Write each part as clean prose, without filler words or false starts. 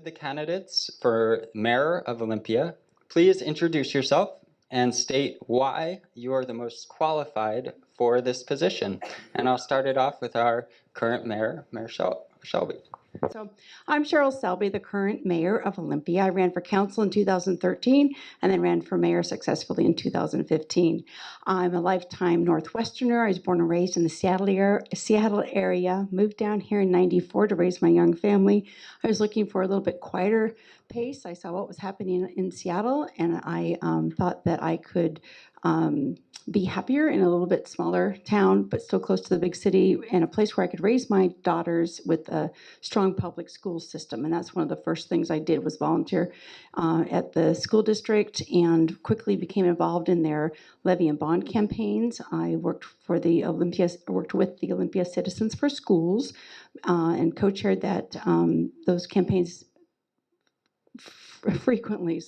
of the candidates for Mayor of Olympia, please introduce yourself and state why you are the most qualified for this position. And I'll start it off with our current mayor, Mayor Selby. So I'm Cheryl Selby, the current mayor of Olympia. I ran for council in 2013 and then ran for mayor successfully in 2015. I'm a lifetime Northwesterner. I was born and raised in the Seattle area, moved down here in '94 to raise my young family. I was looking for a little bit quieter pace. I saw what was happening in Seattle, and I thought that I could be happier in a little bit smaller town, but still close to the big city, and a place where I could raise my daughters with a strong public school system. And that's one of the first things I did was volunteer at the school district and quickly became involved in their levy and bond campaigns. I worked with the Olympia Citizens for Schools and co-chaired those campaigns frequently,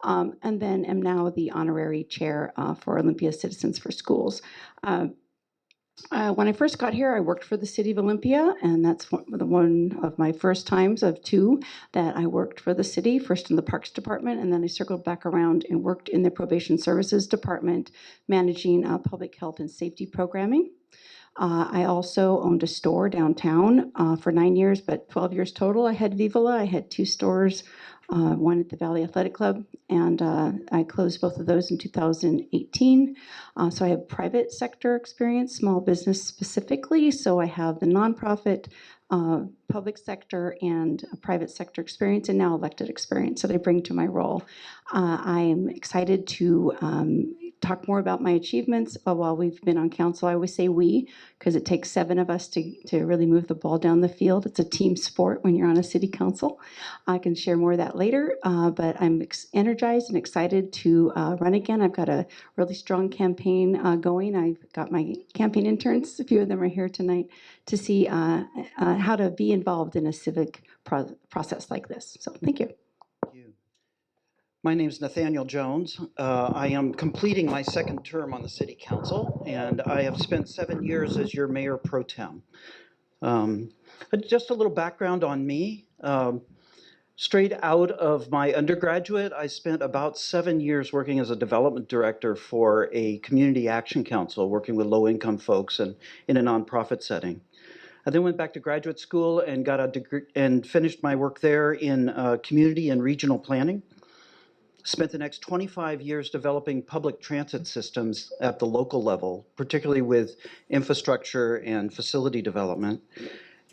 and then am now the honorary chair for Olympia Citizens for Schools. When I first got here, I worked for the city of Olympia, and that's one of my first times of two that I worked for the city, first in the Parks Department, and then I circled back around and worked in the Probation Services Department, managing public health and safety programming. I also owned a store downtown for 9 years, but 12 years total. I had Vivala. I had 2 stores, one at the Valley Athletic Club, and I closed both of those in 2018. So I have private sector experience, small business specifically. So I have the nonprofit, public sector, and private sector experience, and now elected experience that I bring to my role. I am excited to talk more about my achievements while we've been on council. I always say we, because it takes 7 of us to really move the ball down the field. It's a team sport when you're on a city council. I can share more of that later, but I'm energized and excited to run again. I've got a really strong campaign going. I've got my campaign interns, a few of them are here tonight, to see how to be involved in a civic process like this. So thank you. My name is Nathaniel Jones. I am completing my 2nd term on the City Council, and I have spent 7 years as your Mayor Pro Tem. Just a little background on me. Straight out of my undergraduate, I spent about 7 years working as a development director for a community action council, working with low-income folks and in a nonprofit setting. I then went back to graduate school and got a degree and finished my work there in community and regional planning. Spent the next 25 years developing public transit systems at the local level, particularly with infrastructure and facility development.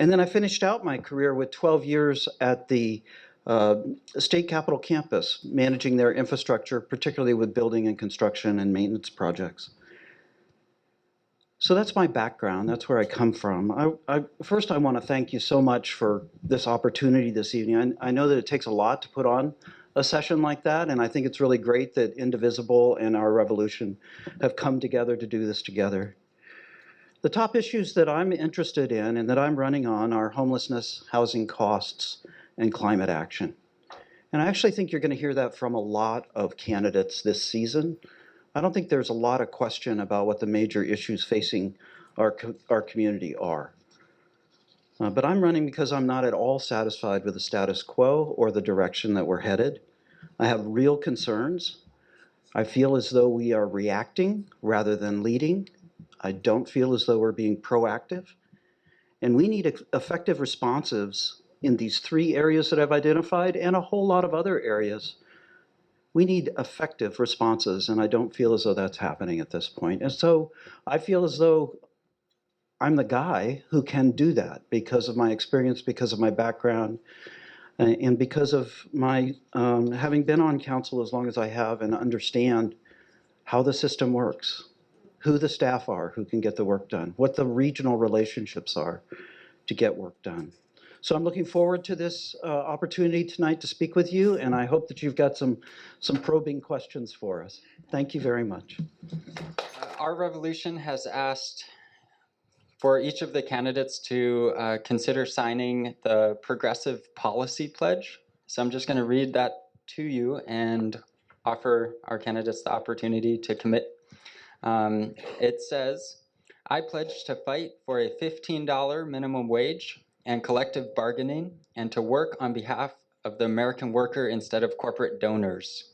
And then I finished out my career with 12 years at the State Capitol campus, managing their infrastructure, particularly with building and construction and maintenance projects. So that's my background. That's where I come from. First, I want to thank you so much for this opportunity this evening. I know that it takes a lot to put on a session like that, and I think it's really great that Indivisible and our revolution have come together to do this together. The top issues that I'm interested in and that I'm running on are homelessness, housing costs, and climate action. And I actually think you're going to hear that from a lot of candidates this season. I don't think there's a lot of question about what the major issues facing our community are. But I'm running because I'm not at all satisfied with the status quo or the direction that we're headed. I have real concerns. I feel as though we are reacting rather than leading. I don't feel as though we're being proactive. And we need effective responses in these 3 areas that I've identified and a whole lot of other areas. We need effective responses, and I don't feel as though that's happening at this point. And so I feel as though I'm the guy who can do that because of my experience, because of my background, and because of my having been on council as long as I have and understand how the system works, who the staff are who can get the work done, what the regional relationships are to get work done. So I'm looking forward to this opportunity tonight to speak with you, and I hope that you've got some probing questions for us. Thank you very much. Our revolution has asked for each of the candidates to consider signing the Progressive Policy Pledge. So I'm just going to read that to you and offer our candidates the opportunity to commit. It says, I pledge to fight for a $15 minimum wage and collective bargaining and to work on behalf of the American worker instead of corporate donors.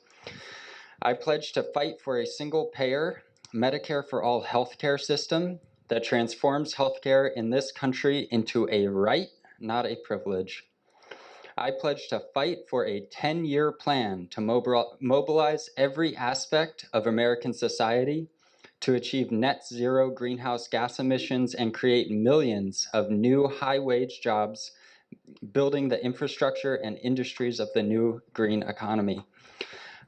I pledge to fight for a single-payer, Medicare for all healthcare system that transforms healthcare in this country into a right, not a privilege. I pledge to fight for a 10-year plan to mobilize every aspect of American society to achieve net zero greenhouse gas emissions and create millions of new high-wage jobs, building the infrastructure and industries of the new green economy.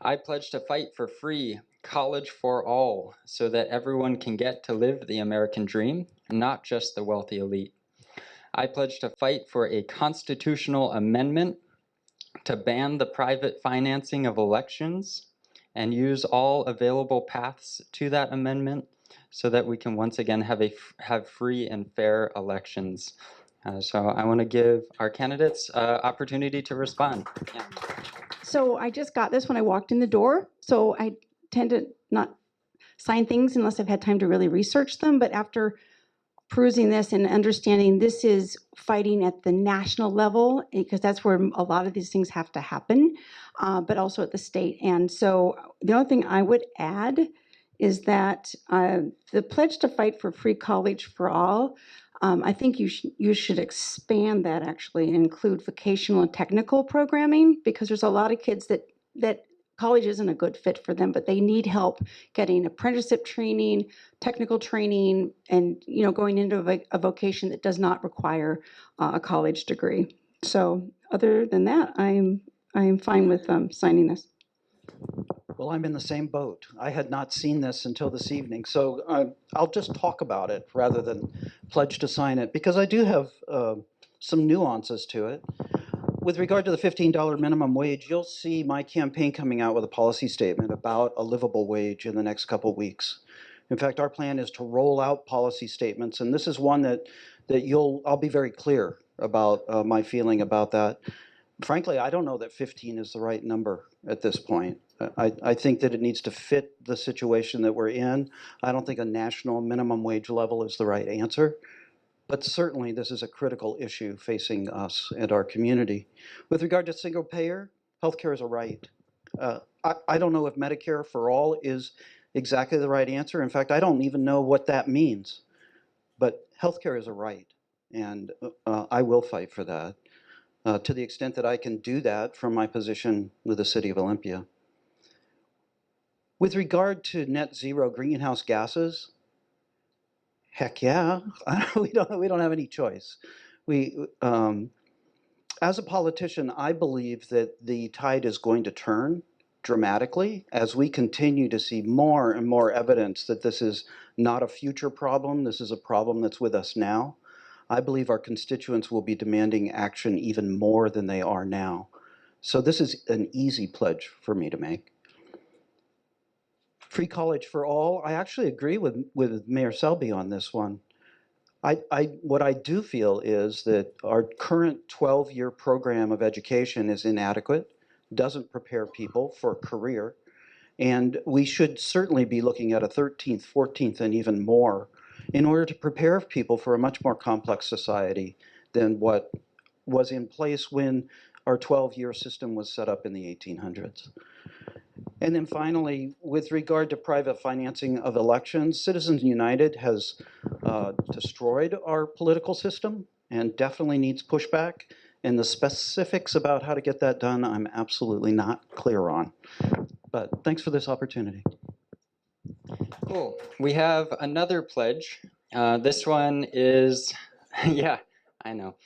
I pledge to fight for free college for all so that everyone can get to live the American dream, not just the wealthy elite. I pledge to fight for a constitutional amendment to ban the private financing of elections and use all available paths to that amendment so that we can once again have free and fair elections. So I want to give our candidates opportunity to respond. Yeah. So I just got this when I walked in the door. So I tend to not sign things unless I've had time to really research them. But after perusing this and understanding this is fighting at the national level, because that's where a lot of these things have to happen, but also at the state. And so the only thing I would add is that the pledge to fight for free college for all, I think you should expand that actually and include vocational and technical programming, because there's a lot of kids that college isn't a good fit for them, but they need help getting apprenticeship training, technical training, and going into a vocation that does not require a college degree. So other than that, I'm fine with signing this. Well, I'm in the same boat. I had not seen this until this evening, so I'll just talk about it rather than pledge to sign it, because I do have some nuances to it. With regard to the $15 minimum wage, you'll see my campaign coming out with a policy statement about a livable wage in the next couple weeks. In fact, our plan is to roll out policy statements, and this is one that I'll be very clear about my feeling about that. Frankly, I don't know that 15 is the right number at this point. I think that it needs to fit the situation that we're in. I don't think a national minimum wage level is the right answer. But certainly, this is a critical issue facing us and our community. With regard to single payer, healthcare is a right. I don't know if Medicare for all is exactly the right answer. In fact, I don't even know what that means. But healthcare is a right, and I will fight for that to the extent that I can do that from my position with the City of Olympia. With regard to net zero greenhouse gases, heck yeah, we don't have any choice. As a politician, I believe that the tide is going to turn dramatically as we continue to see more and more evidence that this is not a future problem. This is a problem that's with us now. I believe our constituents will be demanding action even more than they are now. So this is an easy pledge for me to make. Free college for all, I actually agree with Mayor Selby on this one. What I do feel is that our current 12-year program of education is inadequate, doesn't prepare people for a career, and we should certainly be looking at a 13th, 14th, and even more in order to prepare people for a much more complex society than what was in place when our 12-year system was set up in the 1800s. And then finally, with regard to private financing of elections, Citizens United has destroyed our political system and definitely needs pushback. And the specifics about how to get that done, I'm absolutely not clear on. But thanks for this opportunity. Cool. We have another pledge. This one is, yeah, I know.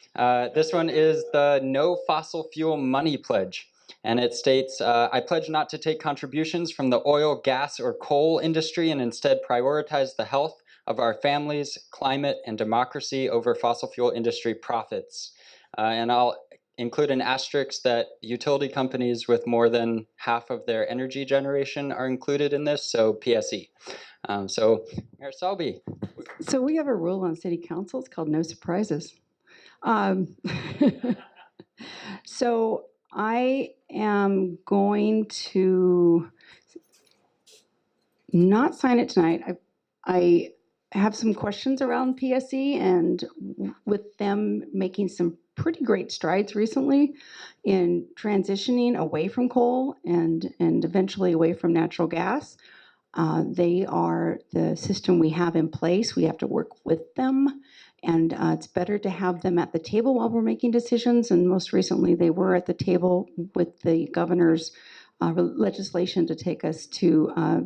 This one is the No Fossil Fuel Money Pledge. And it states, I pledge not to take contributions from the oil, gas, or coal industry and instead prioritize the health of our families, climate, and democracy over fossil fuel industry profits. And I'll include an asterisk that utility companies with more than half of their energy generation are included in this, so PSE. So, Mayor Selby. So we have a rule on city council. It's called no surprises. So I am going to not sign it tonight. I have some questions around PSE, and with them making some pretty great strides recently in transitioning away from coal and eventually away from natural gas. They are the system we have in place. We have to work with them, and it's better to have them at the table while we're making decisions. And most recently, they were at the table with the governor's legislation to take us to, I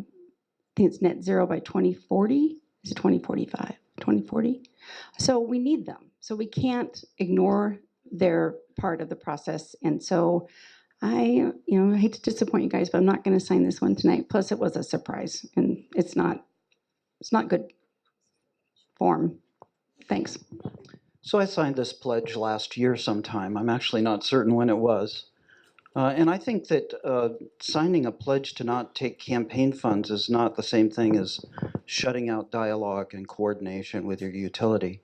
think it's net zero by 2040. Is it 2045? 2040? So we need them. So we can't ignore their part of the process. And so I hate to disappoint you guys, but I'm not going to sign this one tonight. Plus, it was a surprise, and it's not good form. Thanks. So I signed this pledge last year sometime. I'm actually not certain when it was. And I think that signing a pledge to not take campaign funds is not the same thing as shutting out dialogue and coordination with your utility.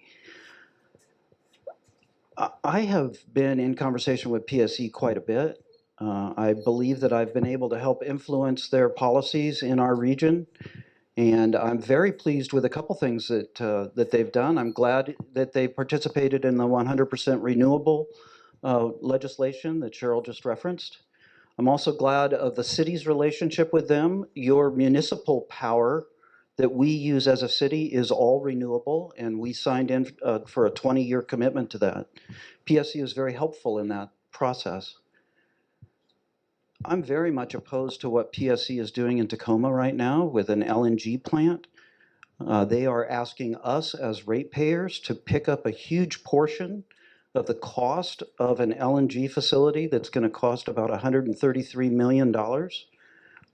I have been in conversation with PSE quite a bit. I believe that I've been able to help influence their policies in our region. And I'm very pleased with a couple things that they've done. I'm glad that they participated in the 100% renewable legislation that Cheryl just referenced. I'm also glad of the city's relationship with them. Your municipal power that we use as a city is all renewable, and we signed in for a 20-year commitment to that. PSE is very helpful in that process. I'm very much opposed to what PSE is doing in Tacoma right now with an LNG plant. They are asking us as ratepayers to pick up a huge portion of the cost of an LNG facility that's going to cost about $133 million.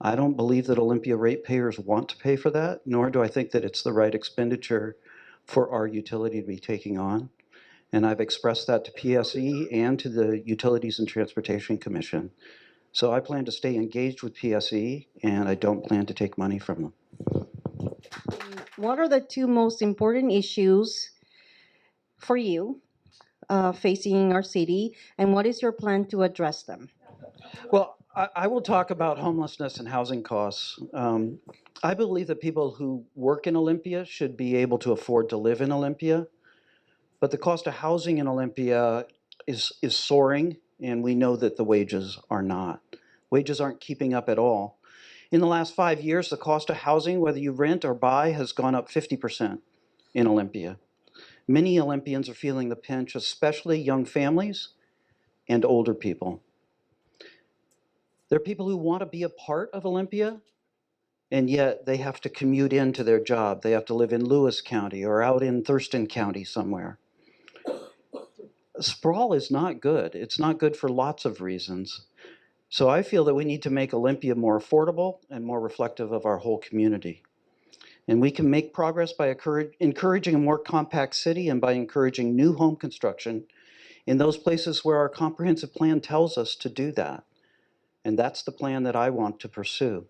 I don't believe that Olympia ratepayers want to pay for that, nor do I think that it's the right expenditure for our utility to be taking on. And I've expressed that to PSE and to the Utilities and Transportation Commission. So I plan to stay engaged with PSE, and I don't plan to take money from them. What are the two most important issues for you facing our city, and what is your plan to address them? Well, I will talk about homelessness and housing costs. I believe that people who work in Olympia should be able to afford to live in Olympia, but the cost of housing in Olympia is soaring, and we know that the wages are not. Wages aren't keeping up at all. In the last 5 years, the cost of housing, whether you rent or buy, has gone up 50% in Olympia. Many Olympians are feeling the pinch, especially young families and older people. There are people who want to be a part of Olympia, and yet they have to commute into their job. They have to live in Lewis County or out in Thurston County somewhere. Sprawl is not good. It's not good for lots of reasons. So I feel that we need to make Olympia more affordable and more reflective of our whole community. And we can make progress by encouraging a more compact city and by encouraging new home construction in those places where our comprehensive plan tells us to do that. And that's the plan that I want to pursue.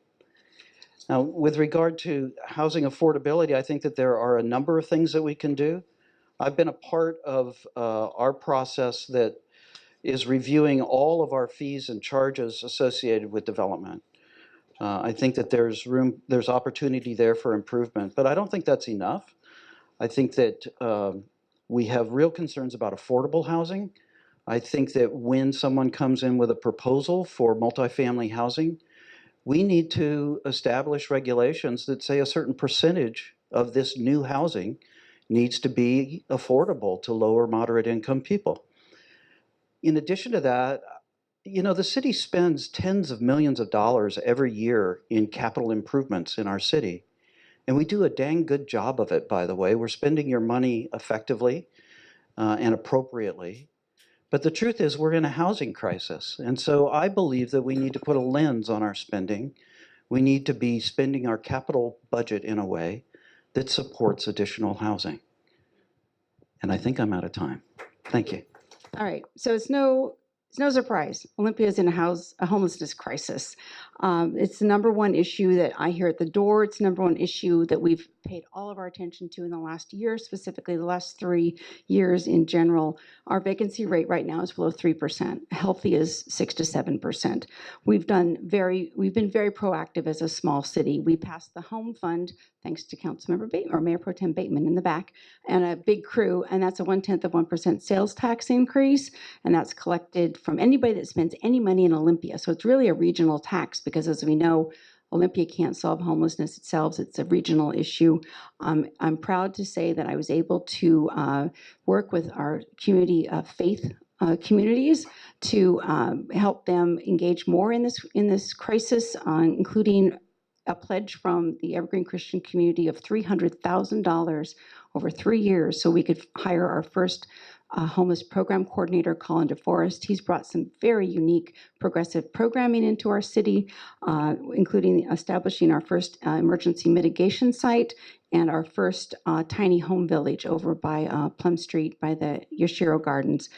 Now, with regard to housing affordability, I think that there are a number of things that we can do. I've been a part of our process that is reviewing all of our fees and charges associated with development. I think that there's opportunity there for improvement, but I don't think that's enough. I think that we have real concerns about affordable housing. I think that when someone comes in with a proposal for multifamily housing, we need to establish regulations that say a certain percentage of this new housing needs to be affordable to lower moderate income people. In addition to that, the city spends tens of millions of dollars every year in capital improvements in our city. And we do a dang good job of it, by the way. We're spending your money effectively and appropriately. But the truth is we're in a housing crisis. And so I believe that we need to put a lens on our spending. We need to be spending our capital budget in a way that supports additional housing. And I think I'm out of time. Thank you. All right. So it's no It's no surprise. Olympia is in a homelessness crisis. It's the number one issue that I hear at the door. It's the number one issue that we've paid all of our attention to in the last year, specifically the last 3 years in general. Our vacancy rate right now is below 3%. Healthy is 6 to 7%. We've been very proactive as a small city. We passed the home fund, thanks to Councilmember Bateman, or Mayor Pro Tem Bateman in the back, and a big crew, and that's a 0.1% sales tax increase, and that's collected from anybody that spends any money in Olympia. So it's really a regional tax because, as we know, Olympia can't solve homelessness itself. It's a regional issue. I'm proud to say that I was able to work with our community faith communities to help them engage more in this crisis, including a pledge from the Evergreen Christian community of $300,000 over 3 years, so we could hire our first homeless program coordinator, Colin DeForest. He's brought some very unique progressive programming into our city, including establishing our first emergency mitigation site and our first tiny home village over by Plum Street by the Yoshiro Gardens.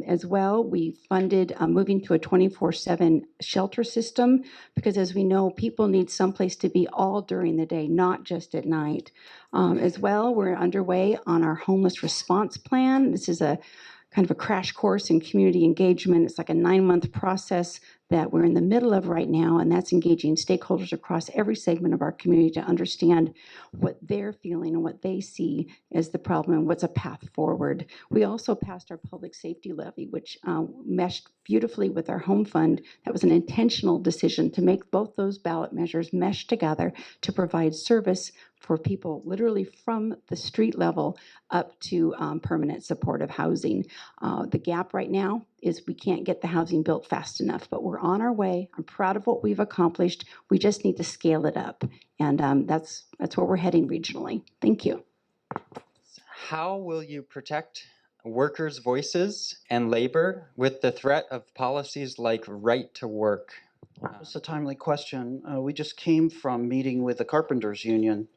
As well, we funded moving to a 24/7 shelter system because, as we know, people need someplace to be all during the day, not just at night. As well, we're underway on our homeless response plan. This is a kind of a crash course in community engagement. It's like a 9-month process that we're in the middle of right now, and that's engaging stakeholders across every segment of our community to understand what they're feeling and what they see as the problem and what's a path forward. We also passed our public safety levy, which meshed beautifully with our home fund. That was an intentional decision to make both those ballot measures mesh together to provide service for people literally from the street level up to permanent supportive housing. The gap right now is we can't get the housing built fast enough, but we're on our way. I'm proud of what we've accomplished. We just need to scale it up, and that's where we're heading regionally. Thank you. How will you protect workers' voices and labor with the threat of policies like right to work? It's a timely question. We just came from meeting with the Carpenters Union,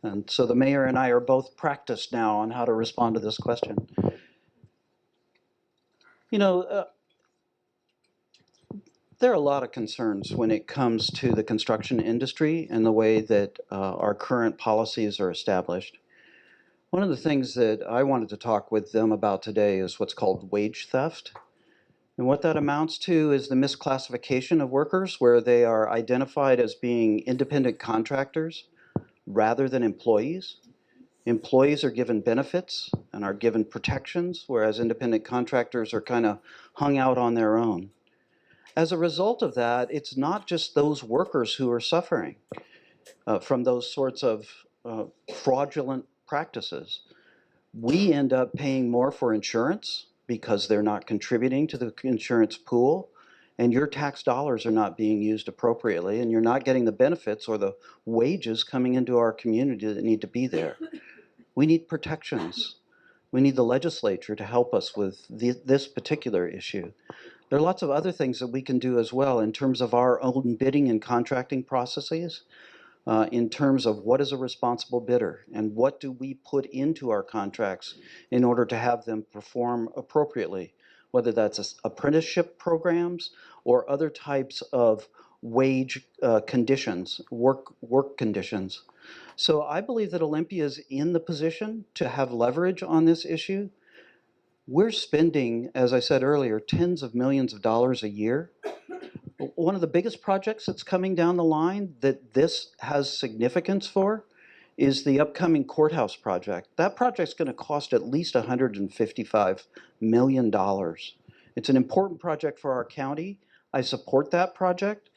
and so the mayor and I are both practiced now on how to respond to this question. You know, there are a lot of concerns when it comes to the construction industry and the way that our current policies are established. One of the things that I wanted to talk with them about today is what's called wage theft. And what that amounts to is the misclassification of workers where they are identified as being independent contractors rather than employees. Employees are given benefits and are given protections, whereas independent contractors are kind of hung out on their own. As a result of that, it's not just those workers who are suffering from those sorts of fraudulent practices. We end up paying more for insurance because they're not contributing to the insurance pool, and your tax dollars are not being used appropriately, and you're not getting the benefits or the wages coming into our community that need to be there. We need protections. We need the legislature to help us with this particular issue. There are lots of other things that we can do as well in terms of our own bidding and contracting processes, in terms of what is a responsible bidder and what do we put into our contracts in order to have them perform appropriately, whether that's apprenticeship programs or other types of wage conditions, work conditions. So I believe that Olympia is in the position to have leverage on this issue. We're spending, as I said earlier, tens of millions of dollars a year. One of the biggest projects that's coming down the line that this has significance for is the upcoming courthouse project. That project's going to cost at least $155 million. It's an important project for our county. I support that project.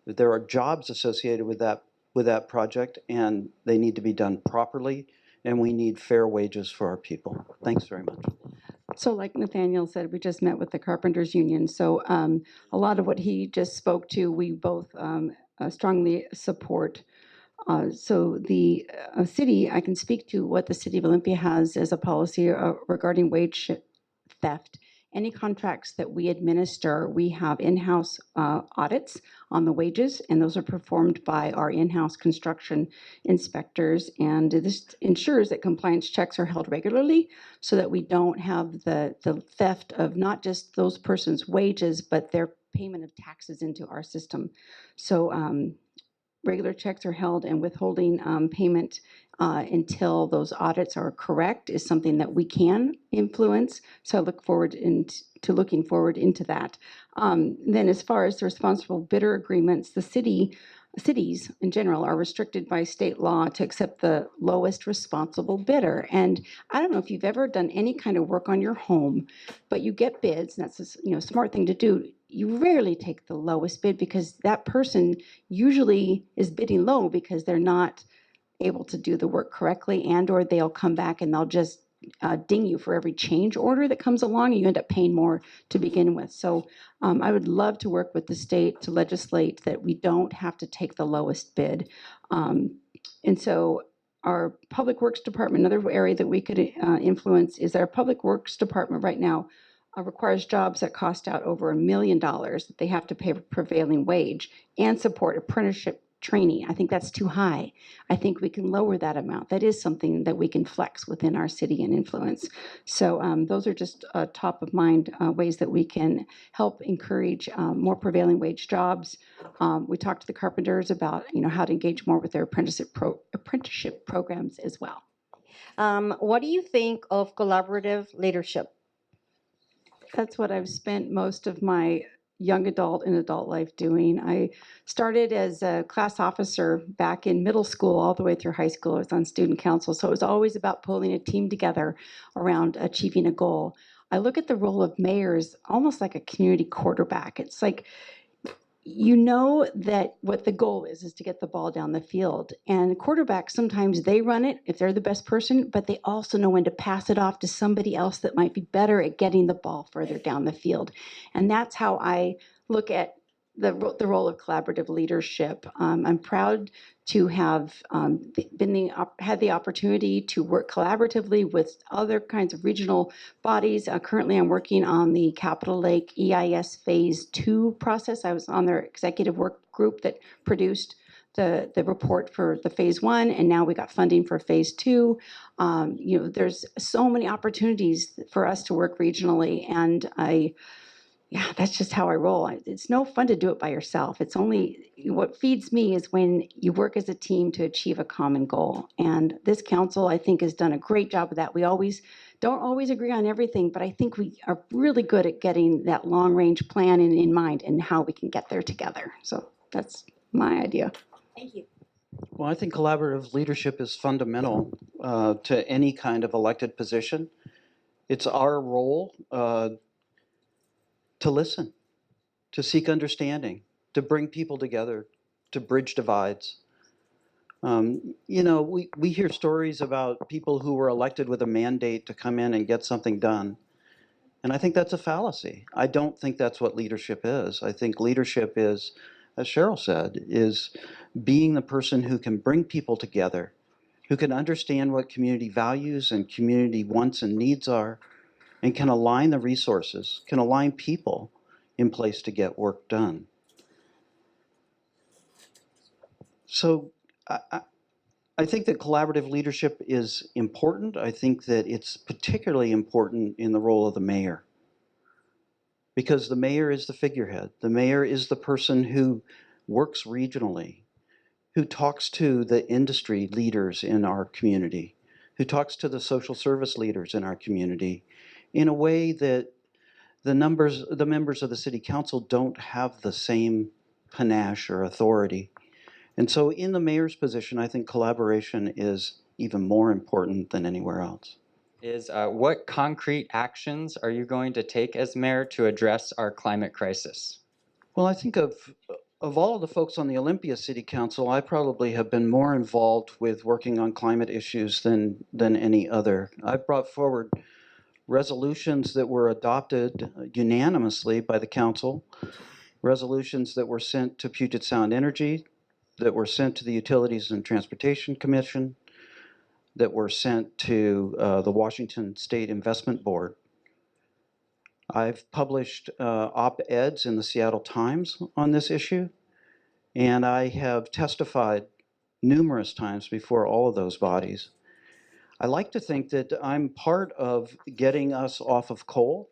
There are jobs associated with that project, and they need to be done properly, and we need fair wages for our people. Thanks very much. So like Nathaniel said, we just met with the Carpenters Union. So a lot of what he just spoke to, we both strongly support. So the city, I can speak to what the City of Olympia has as a policy regarding wage theft. any contracts that we administer, we have in-house audits on the wages, and those are performed by our in-house construction inspectors. And this ensures that compliance checks are held regularly so that we don't have the theft of not just those persons' wages, but their payment of taxes into our system. So regular checks are held, and withholding payment until those audits are correct is something that we can influence. So I look forward to looking forward into that. Then as far as the responsible bidder agreements, the cities in general are restricted by state law to accept the lowest responsible bidder. And I don't know if you've ever done any kind of work on your home, but you get bids, and that's a smart thing to do. You rarely take the lowest bid because that person usually is bidding low because they're not able to do the work correctly, and or they'll come back and they'll just ding you for every change order that comes along, and you end up paying more to begin with. So I would love to work with the state to legislate that we don't have to take the lowest bid. And so our Public Works Department, another area that we could influence is our Public Works Department right now requires jobs that cost out over $1 million that they have to pay prevailing wage and support apprenticeship training. I think that's too high. I think we can lower that amount. That is something that we can flex within our city and influence. So those are just top of mind ways that we can help encourage more prevailing wage jobs. We talked to the carpenters about how to engage more with their apprenticeship programs as well. What do you think of collaborative leadership? That's what I've spent most of my young adult and adult life doing. I started as a class officer back in middle school all the way through high school. I was on student council, so it was always about pulling a team together around achieving a goal. I look at the role of mayor as almost like a community quarterback. It's like, that what the goal is to get the ball down the field. And quarterbacks, sometimes they run it if they're the best person, but they also know when to pass it off to somebody else that might be better at getting the ball further down the field. And that's how I look at the role of collaborative leadership. I'm proud to have had the opportunity to work collaboratively with other kinds of regional bodies. Currently, I'm working on the Capitol Lake EIS Phase 2 process. I was on their executive work group that produced the report for the Phase 1, and now we got funding for Phase 2. There's so many opportunities for us to work regionally, and that's just how I roll. It's no fun to do it by yourself. It's only, what feeds me is when you work as a team to achieve a common goal. And this council, I think, has done a great job of that. We don't always agree on everything, but I think we are really good at getting that long-range plan in mind and how we can get there together. So that's my idea. Thank you. Well, I think collaborative leadership is fundamental to any kind of elected position. It's our role to listen, to seek understanding, to bring people together, to bridge divides. We hear stories about people who were elected with a mandate to come in and get something done. And I think that's a fallacy. I don't think that's what leadership is. I think leadership is, as Cheryl said, is being the person who can bring people together, who can understand what community values and community wants and needs are, and can align the resources, can align people in place to get work done. So I think that collaborative leadership is important. I think that it's particularly important in the role of the mayor, because the mayor is the figurehead. The mayor is the person who works regionally, who talks to the industry leaders in our community, who talks to the social service leaders in our community in a way that the members of the city council don't have the same panache or authority. And so in the mayor's position, I think collaboration is even more important than anywhere else. What concrete actions are you going to take as mayor to address our climate crisis? Well, I think of all of the folks on the Olympia City Council, I probably have been more involved with working on climate issues than any other. I've brought forward resolutions that were adopted unanimously by the council, resolutions that were sent to Puget Sound Energy, that were sent to the Utilities and Transportation Commission, that were sent to the Washington State Investment Board. I've published op-eds in the Seattle Times on this issue, and I have testified numerous times before all of those bodies. I like to think that I'm part of getting us off of coal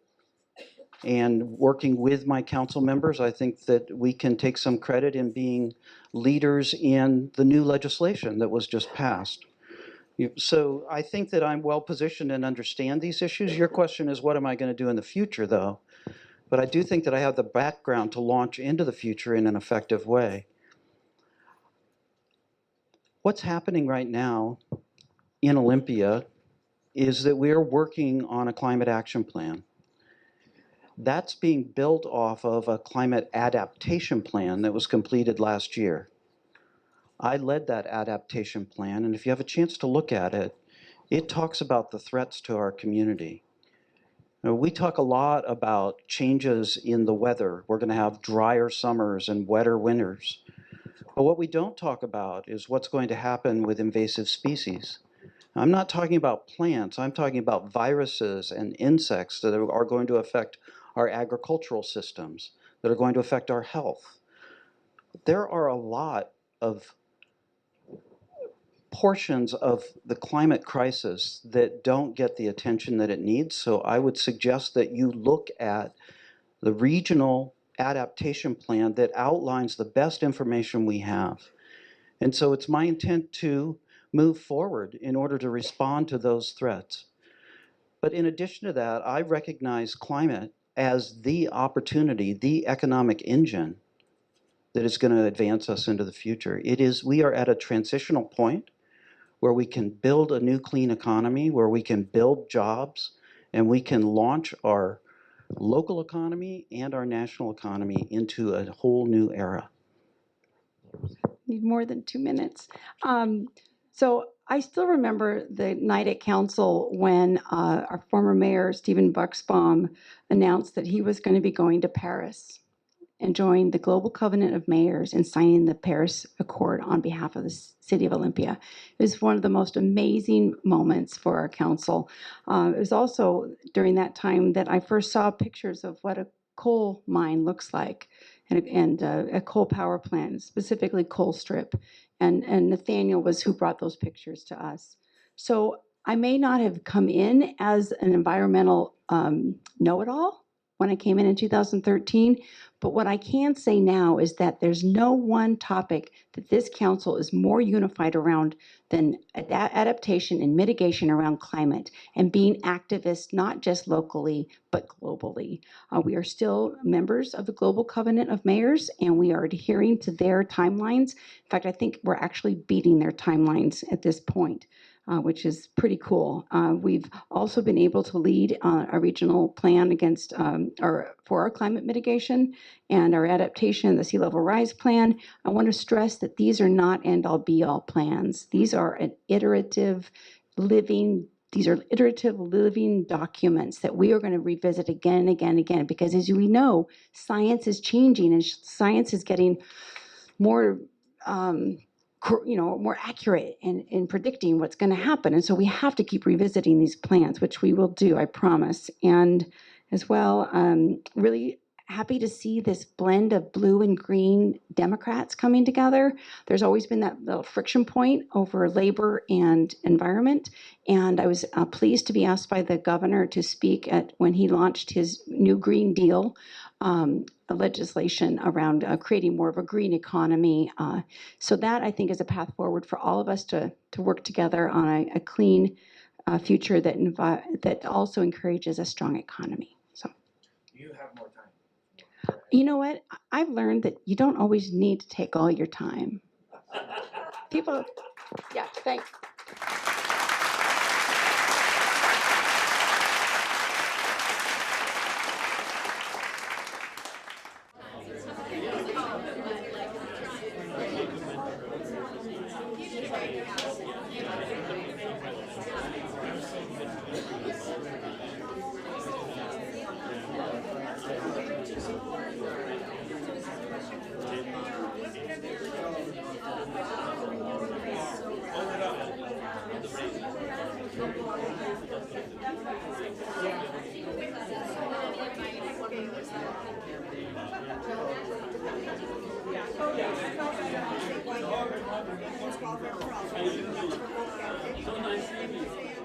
and working with my council members. I think that we can take some credit in being leaders in the new legislation that was just passed. So I think that I'm well positioned and understand these issues. Your question is, what am I going to do in the future, though? But I do think that I have the background to launch into the future in an effective way. What's happening right now in Olympia is that we're working on a climate action plan. That's being built off of a climate adaptation plan that was completed last year. I led that adaptation plan, and if you have a chance to look at it, it talks about the threats to our community. Now, we talk a lot about changes in the weather. We're going to have drier summers and wetter winters. But what we don't talk about is what's going to happen with invasive species. I'm not talking about plants. I'm talking about viruses and insects that are going to affect our agricultural systems, that are going to affect our health. There are a lot of portions of the climate crisis that don't get the attention that it needs. So I would suggest that you look at the regional adaptation plan that outlines the best information we have. And so it's my intent to move forward in order to respond to those threats. But in addition to that, I recognize climate as the opportunity, the economic engine that is going to advance us into the future. We are at a transitional point where we can build a new clean economy, where we can build jobs, and we can launch our local economy and our national economy into a whole new era. Need more than 2 minutes. So I still remember the night at council when our former mayor, Stephen Buxbaum, announced that he was going to be going to Paris and join the Global Covenant of Mayors and signing the Paris Accord on behalf of the city of Olympia. It was one of the most amazing moments for our council. It was also during that time that I first saw pictures of what a coal mine looks like and a coal power plant, specifically coal strip. And Nathaniel was who brought those pictures to us. So I may not have come in as an environmental know-it-all when I came in 2013, but what I can say now is that there's no one topic that this council is more unified around than adaptation and mitigation around climate and being activists, not just locally, but globally. We are still members of the Global Covenant of Mayors, and we are adhering to their timelines. In fact, I think we're actually beating their timelines at this point. Which is pretty cool. We've also been able to lead a regional plan against for our climate mitigation and our adaptation, the sea level rise plan. I want to stress that these are not end-all be-all plans. These are iterative living documents that we are going to revisit again and again and again, because as we know, science is changing and science is getting more more accurate in predicting what's going to happen. And so we have to keep revisiting these plans, which we will do, I promise. And as well, really happy to see this blend of blue and green Democrats coming together. There's always been that little friction point over labor and environment. And I was pleased to be asked by the governor to speak when he launched his new Green Deal legislation around creating more of a green economy. So that, I think, is a path forward for all of us to work together on a clean future that also encourages a strong economy. So you have more time. You know what? I've learned that you don't always need to take all your time. People, yeah, thanks. So nice to meet you.